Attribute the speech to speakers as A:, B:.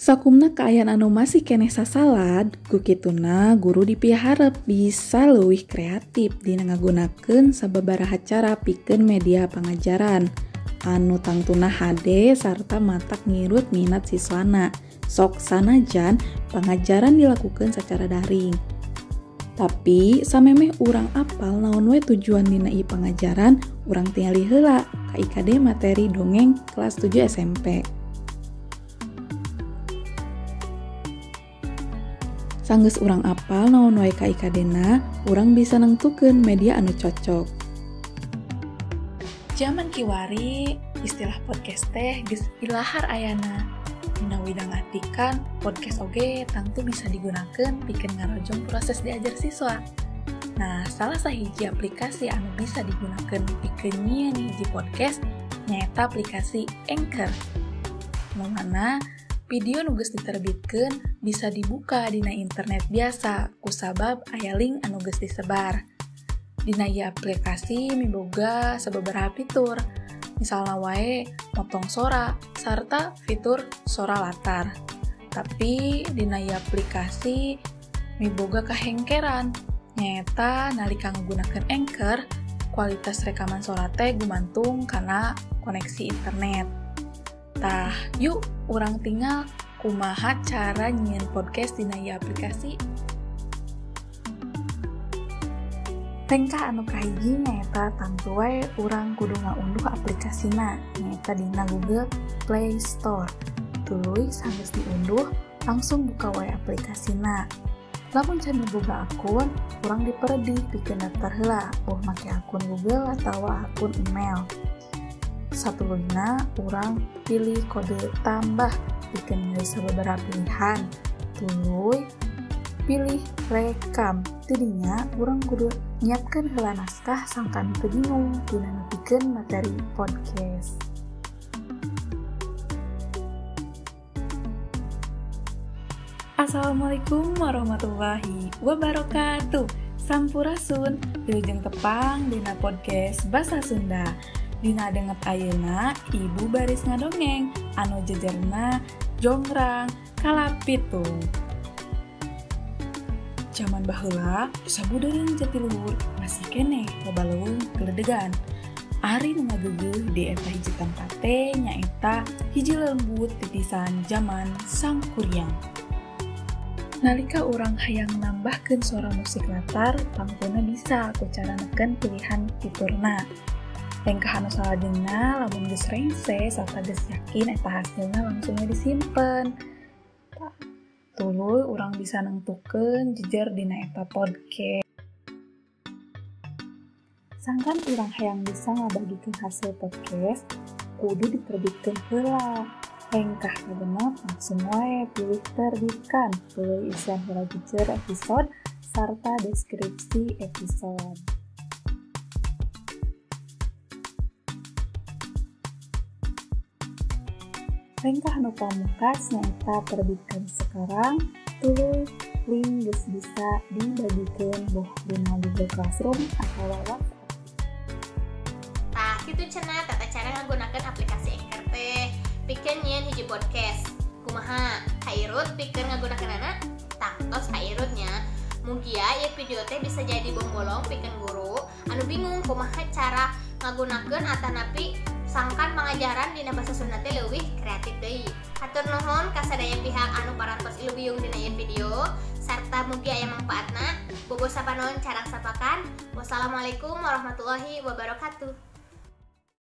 A: Sakumna kaayaan anu masih keneh sasalad, ku kituna guru dipiharep bisa leuwih kreatif dina ngagunakeun sababaraha cara pikeun media pangajaran anu tangtuna HD sarta matak ngirut minat siswana. Sok sanajan pangajaran dilakukeun secara daring. Tapi samemeh urang apal naon we tujuan dina ieu pangajaran, urang tingali heula ka IKD materi dongeng kelas 7 SMP. Sanggeus urang apal naon wae ka IKD-na, urang bisa nentukeun media anu cocok. Zaman kiwari, istilah podcast teh geus ilahar ayana. Dina widang artikan, podcast oge tangtu bisa digunakeun pikeun ngarojong proses diajar siswa. Nah, salah sahiji aplikasi anu bisa digunakeun pikeun nyieun hiji podcast nyaeta aplikasi Anchor. Nu mana video nu geus diterbitkeun bisa dibuka dina internet biasa kusabab aya link anu geus disebar. Dina ieu aplikasi miboga sababaraha fitur, misalna wae motong sora sarta fitur sora latar. Tapi dina ieu aplikasi miboga kahengkeran, nyaeta nalika nggunakeun Anchor, kualitas rekaman sora teh gumantung kana koneksi internet. Tah, yuk urang tinggal kumaha cara nyieun podcast dina ieu aplikasi. Tengkah anu kahiji nyaeta tangtu wae urang kudu ngaunduh aplikasina nyaeta dina Google Play Store. Tuluy sanggeus diunduh, langsung buka wae aplikasina. Lamun can boga akun, urang diperedih pikeun daftar heula, make akun Google atawa akun email. Satuluyna urang pilih kode tambah pikeun milih sababaraha pilihan. Tuluy pilih rekam. Tidinya urang kudu nyiapkeun heula naskah sangkan teu bingung dina nepikeun materi podcast. Assalamualaikum warahmatullahi wabarakatuh. Sampurasun, wilujeng tepang dina podcast Basa Sunda. Dina denget ayeuna ibu baris ngadongeng anu jejerna jongrang kalapitung. Zaman baheula sabudeureun jatiluhur masih keneh loba leuweung geledegan. Ari nu ngageugeul di eta hiji tempat teh nyaeta hiji lembut titisan zaman Sangkuriang. Nalika urang hayang nambahkeun suara musik latar, pangtuna bisa ku cara neken pilihan fiturna. Tengkah anu salajengna lamun geus rengse sarta geus yakin eta hasilna langsung disimpen. Tuluy urang bisa nentukeun jejer dina eta podcast. Sangkan urang hayang bisa ngabagikeun hasil podcast, kudu diterbitkeun heula. Tengkah kagenep langsung wae pilih terbitkan, tuluy isian heula jejer episode sarta deskripsi episode. Tengkah anu pamungkas nyaeta terbitkan sekarang, tuluy link geus bisa dibagikeun boh dina Google Classroom atau WhatsApp.
B: Tah, kitu cenah tata cara ngagunakeun aplikasi Anchor teh pikeun nyieun hiji podcast. Kumaha? Hairut pikeun ngagunakeunana? Tah, tos hairutnya. Mugia ieu video teh bisa jadi bombolong pikeun guru anu bingung kumaha cara ngagunakeun atanapi sangkan pangajaran dina basa Sunda teh leuwih kreatif deui. Hatur nuhun ka sadaya pihak anu parantos ilubiyung dina ieu video sarta mugi aya mangpaatna. Boboh sapanon carang sapakan. Wassalamualaikum warahmatullahi wabarakatuh.